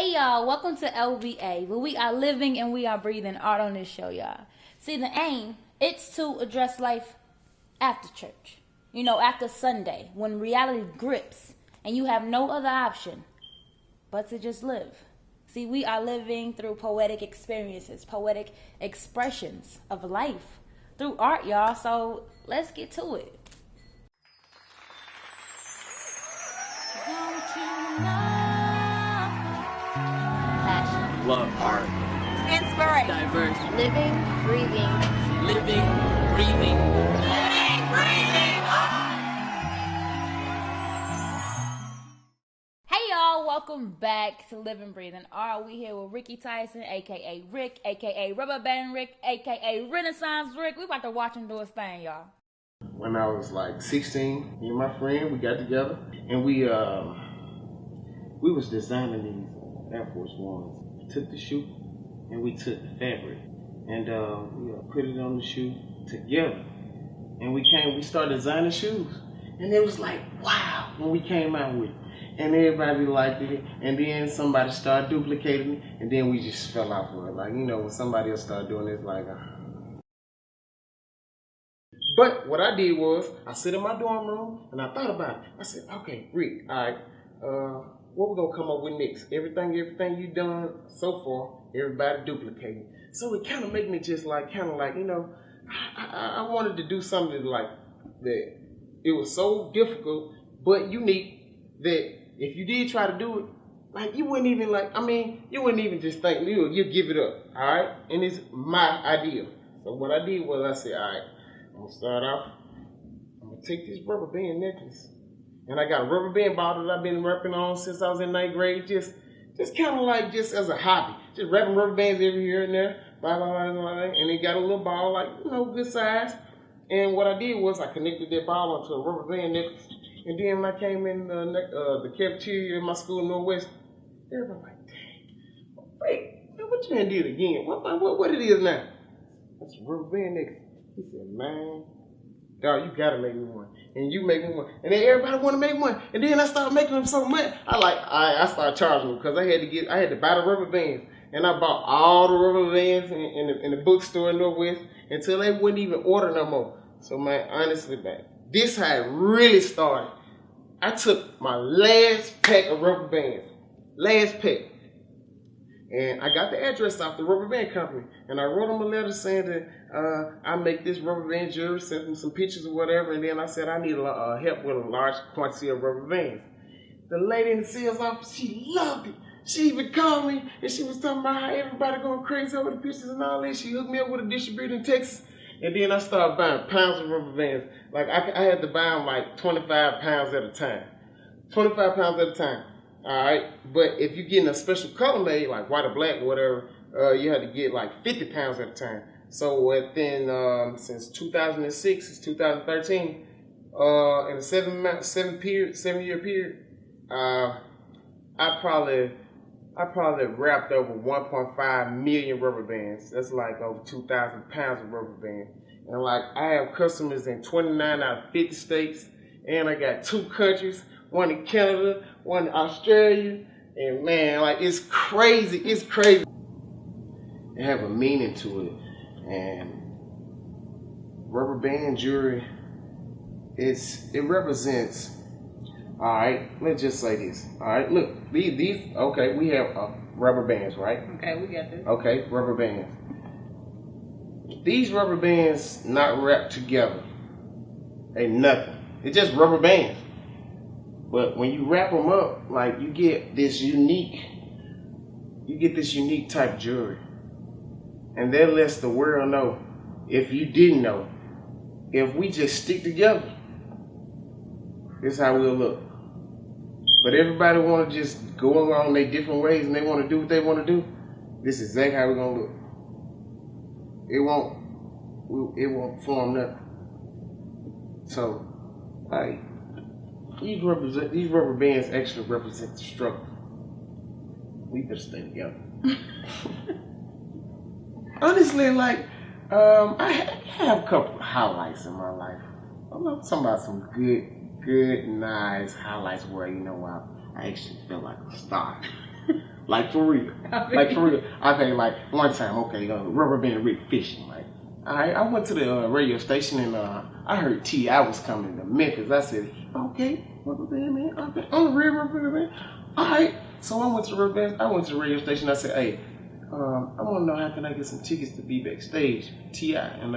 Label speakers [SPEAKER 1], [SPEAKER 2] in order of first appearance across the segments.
[SPEAKER 1] Hey y'all, welcome to LBA, where we are living and we are breathing art on this show, y'all. See, the aim, it's to address life after church. You know, after Sunday, when reality grips and you have no other option but to just live. See, we are living through poetic experiences, poetic expressions of life through art, y'all. So let's get to it. Don't you know? Passion.
[SPEAKER 2] Love art.
[SPEAKER 3] Inspiration.
[SPEAKER 2] Diverse.
[SPEAKER 1] Living, breathing.
[SPEAKER 2] Living, breathing.
[SPEAKER 1] Hey y'all, welcome back to Living Breathing Art. We here with Ricky Tyson, aka Rick, aka Rubber Band Rick, aka Renaissance Rick. We about to watch him do his thing, y'all.
[SPEAKER 4] When I was like 16, me and my friend, we got together and we was designing these Air Force Ones. We took the shoe and we took the fabric and we put it on the shoe together. And we started designing shoes. And it was like, wow, when we came out with it. And everybody liked it. And then somebody started duplicating it. And then we just fell off of it. Like, you know, when somebody else started doing it, it's like, But what I did was, I sit in my dorm room and I thought about it. I said, okay, Rick, all right, what we gonna come up with next? Everything you done so far, everybody duplicating. So it kind of made me just like, you know, I wanted to do something like that. It was so difficult, but unique that if you did try to do it, like you wouldn't even just think, you give it up, all right? And it's my idea. So what I did was I said, all right, I'm gonna start off. I'm gonna take this rubber band necklace, and I got a rubber band ball that I've been wrapping on since I was in 9th grade, just kind of like just as a hobby, just wrapping rubber bands every here and there, blah, blah, blah, blah, and it got a little ball, like, you know, good size. And what I did was I connected that ball onto a rubber band necklace, and then when I came in the cafeteria in my school in Northwest, everybody like, dang, wait, what you done did again? What it is now? That's a rubber band necklace. He said, man, dog, you gotta make me one. And you make me one. And then everybody wanna make one. And then I started making them so much. I started charging them because I had to buy the rubber bands. And I bought all the rubber bands in the bookstore in Northwest until they wouldn't even order no more. So man, honestly, man, this how it really started. I took my last pack of rubber bands. Last pack. And I got the address off the rubber band company. And I wrote them a letter saying that I make this rubber band jewelry, sent them some pictures or whatever. And then I said I need help with a large quantity of rubber bands. The lady in the sales office, she loved it. She even called me and she was talking about how everybody going crazy over the pictures and all this. She hooked me up with a distributor in Texas. And then I started buying pounds of rubber bands. Like I had to buy them like 25 pounds at a time. 25 pounds at a time. All right, but if you're getting a special color made, like white or black or whatever, you had to get like 50 pounds at a time. So within, since 2006, since 2013, in a 7-year period, I probably wrapped over 1.5 million rubber bands. That's like over 2,000 pounds of rubber band. And like I have customers in 29 out of 50 states, and I got 2 countries. One in Canada, one in Australia, and man, like it's crazy. It have a meaning to it, and rubber band jewelry, it represents. All right, let's just say this. All right, look, these. Okay, we have rubber bands, right?
[SPEAKER 3] Okay, we got this.
[SPEAKER 4] Okay, rubber bands. These rubber bands not wrapped together ain't nothing. It's just rubber bands. But when you wrap them up, like you get this unique type jewelry. And that lets the world know, if you didn't know, if we just stick together, this is how we'll look. But everybody want to just go along their different ways and they want to do what they want to do. This is exactly how we're going to look. It won't form nothing. So, like, these rubber bands actually represent the struggle. We better stay together. Honestly, like, I have a couple of highlights in my life. I'm not talking about some good, nice highlights where, you know, I actually feel like a star. Like for real. Like for real. Okay, like one time, okay, Rubber Band Rick fishing. Like, I went to the radio station and I heard T.I. was coming to Memphis. I said, okay, Rubber Band man, okay, on the real Rubber Band. All right. So I went to the radio station. I said, hey, I want to know how can I get some tickets to be backstage with T.I. And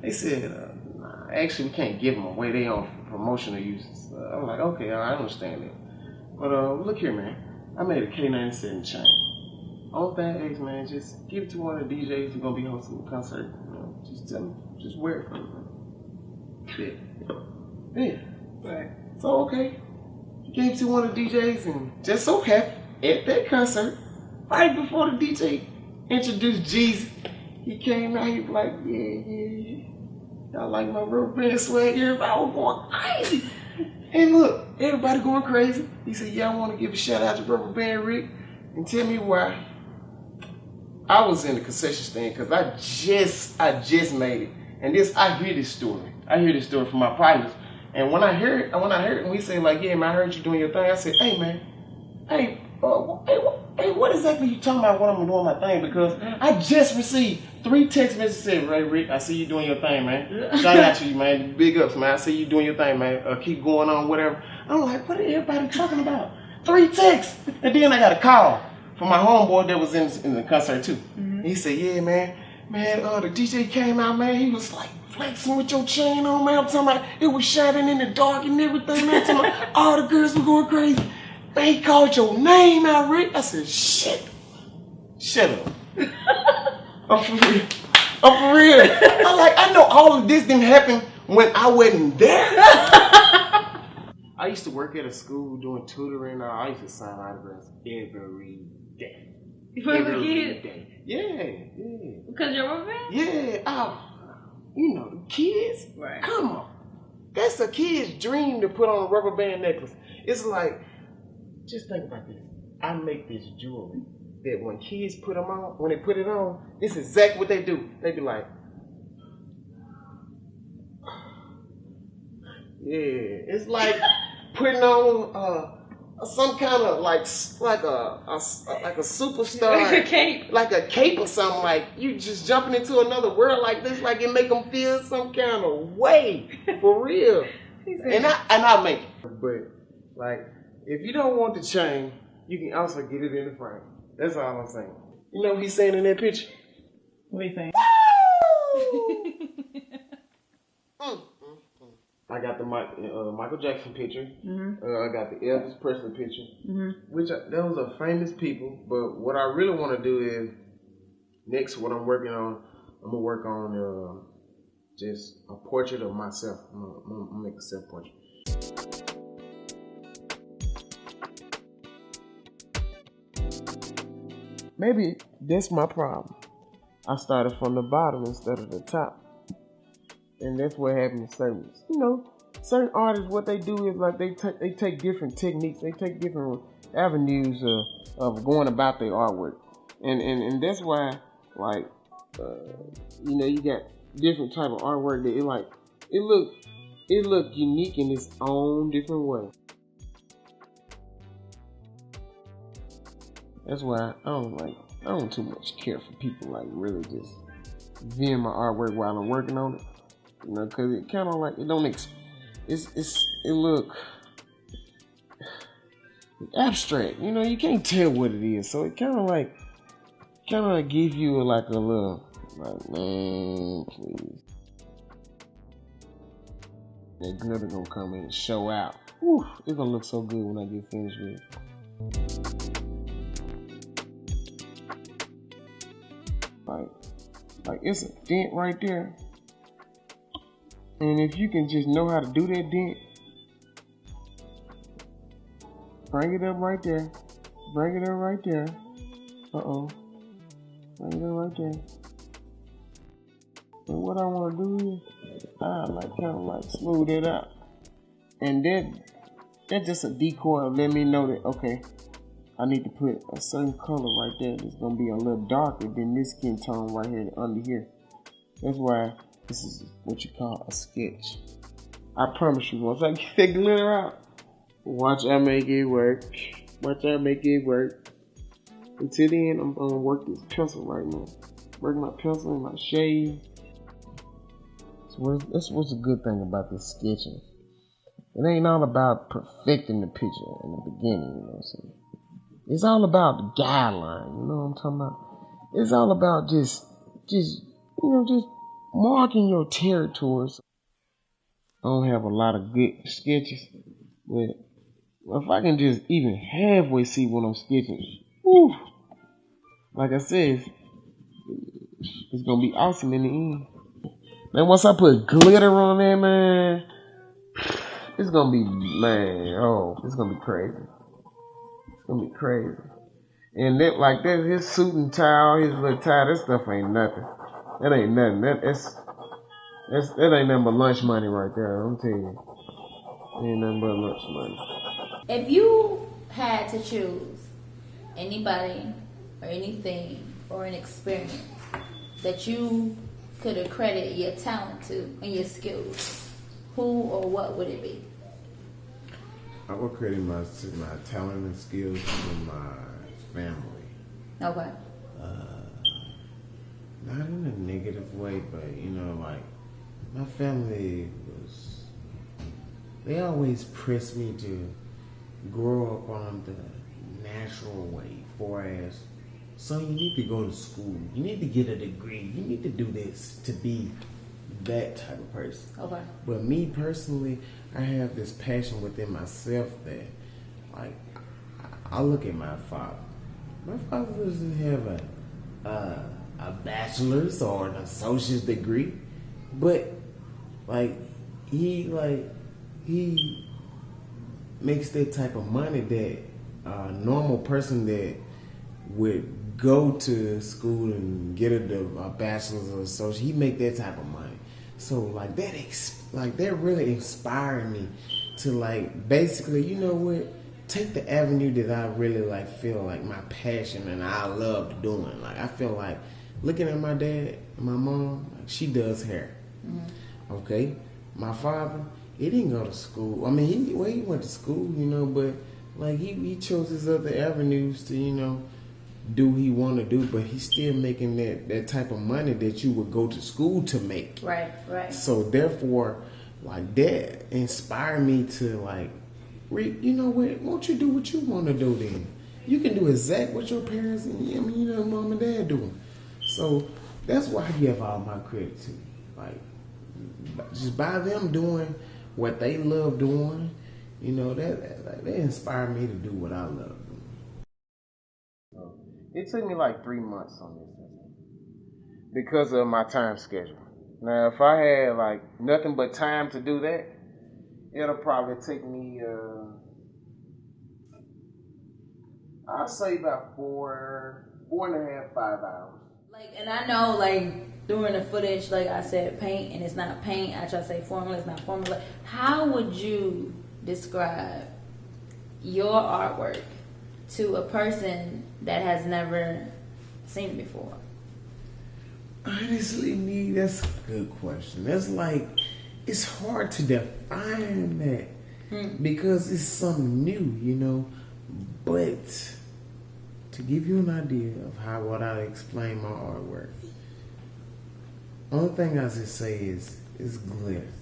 [SPEAKER 4] they said, nah, actually we can't give them away. They on promotional uses. I'm like, okay, I understand that. But look here, man. I made a K97 chain. All that is, man, just give it to one of the DJs who's gonna be hosting the concert. You know, just tell them, just wear it for me. Yeah.
[SPEAKER 3] Right.
[SPEAKER 4] So okay, he gave it to one of the DJs, and just so happened at that concert, right before the DJ introduced Jeezy, he came out. He was like, yeah. Y'all like my Rubber Band swag? Everybody was going crazy. And look, everybody going crazy. He said, yeah, I want to give a shout out to Rubber Band Rick and tell me why. I was in the concession stand because I just made it. And I hear this story. I hear this story from my partners. And when I heard it, and we say like, yeah, man, I heard you doing your thing. I said, hey, man, hey, what exactly you talking about when I'm doing my thing? Because I just received 3 text messages saying, Ray Rick, I see you doing your thing, man. Shout out to you, man. Big ups, man. I see you doing your thing, man. Keep going on, whatever. I'm like, what are everybody talking about? 3 texts. And then I got a call from my homeboy that was in the concert too. Mm-hmm. He said, yeah, man, the DJ came out, man. He was like flexing with your chain on, man. I'm talking about it was shining in the dark and everything, man. I'm talking about all the girls were going crazy. Man, he called your name out, Rick. I said, shit. Shut up. I'm for real. I know all of this didn't happen when I wasn't there. I used to work at a school doing tutoring. I used to sign autographs every day.
[SPEAKER 3] Every
[SPEAKER 4] day. Yeah.
[SPEAKER 3] Because you're Rubber Band?
[SPEAKER 4] Yeah. You know, the kids.
[SPEAKER 3] Right.
[SPEAKER 4] Come on. That's a kid's dream to put on a rubber band necklace. It's like, just think about this. I make this jewelry that when kids put them on, when they put it on, this is exactly what they do. They be like, yeah. It's like putting on some kind of like a superstar,
[SPEAKER 3] like a cape,
[SPEAKER 4] like a cape or something. Like you just jumping into another world like this. Like it make them feel some kind of way for real. And I make it, but like. If you don't want the chain, you can also get it in the frame. That's all I'm saying. You know what he's saying in that picture?
[SPEAKER 3] What are you saying?
[SPEAKER 4] I got the Michael Jackson picture. Mm-hmm. I got the Elvis Presley picture. Mm-hmm. Those are famous people. But what I really want to do is, next what I'm working on, I'm going to work on just a portrait of myself. I'm going to make a self-portrait. Maybe that's my problem. I started from the bottom instead of the top. And that's what happens to certain artists, what they do is like they take different techniques, they take different avenues of going about their artwork. And that's why, like, you got different type of artwork that it look unique in its own different way. That's why I don't too much care for people like really just viewing my artwork while I'm working on it, because it kind of like it look abstract, you can't tell what it is, so it kind of give you like a little like, man, please, that glitter gonna come in and show out. Whew, it's gonna look so good when I get finished with it. Like it's a dent right there, and if you can just know how to do that dent, bring it up right there, bring it up right there, bring it up right there. And what I want to do is, I kind of smooth it out, and then that's just a decoy of let me know that okay, I need to put a certain color right there that's going to be a little darker than this skin tone right here under here. That's why this is what you call a sketch. I promise you, once I get that glitter out, watch I make it work. Watch I make it work. Until then, I'm gonna work this pencil right now. Work my pencil and my shade. So that's what's a good thing about this sketching. It ain't all about perfecting the picture in the beginning, you know what I'm saying? It's all about the guideline, you know what I'm talking about? It's all about just marking your territories. I don't have a lot of good sketches, but if I can just even halfway see what I'm sketching, whew, like I said, it's gonna be awesome in the end. Man, once I put glitter on there, man, it's gonna be, it's gonna be crazy. It's gonna be crazy. And his suit and tie, his little tie, that stuff ain't nothing. That ain't nothing. That ain't nothing but lunch money right there. I'm telling you, ain't nothing but lunch money.
[SPEAKER 1] If you had to choose anybody or anything or an experience that you could accredit your talent to and your skills, who or what would it be?
[SPEAKER 5] I would credit my talent and skills to my family.
[SPEAKER 1] Okay.
[SPEAKER 5] Not in a negative way, but like my family they always pressed me to grow up on the natural way, for as, son, you need to go to school, you need to get a degree, you need to do this to be that type of person.
[SPEAKER 1] Okay.
[SPEAKER 5] But me personally, I have this passion within myself that, like, I look at my father. My father doesn't have a bachelor's or an associate's degree, but he makes that type of money that a normal person that would go to school and get a bachelor's or associate, he make that type of money. So that really inspired me to basically, you know what, take the avenue that I really feel like my passion and I love doing. I feel like looking at my dad and my mom, she does hair. Mm-hmm. Okay, my father, he didn't go to school. I mean, he went to school, but he chose his other avenues to do what he want to do, but he's still making that type of money that you would go to school to make.
[SPEAKER 1] Right.
[SPEAKER 5] So therefore, that inspired me to Rick, you know what? Won't you do what you want to do then? You can do exactly what your parents and mom and dad doing. So that's why I give all my credit to. Just by them doing what they love doing, that inspired me to do what I love doing.
[SPEAKER 4] It took me 3 months on this because of my time schedule. Now, if I had nothing but time to do that, it'll probably take me, I'd say about 4.5, 5 hours.
[SPEAKER 1] And I know, during the footage, I said paint, and it's not paint. I try to say formula, it's not formula. How would you describe your artwork to a person that has never seen it before?
[SPEAKER 5] Honestly, that's a good question. That's it's hard to define that because it's something new, But to give you an idea of what I explain my artwork, only thing I just say is glitter.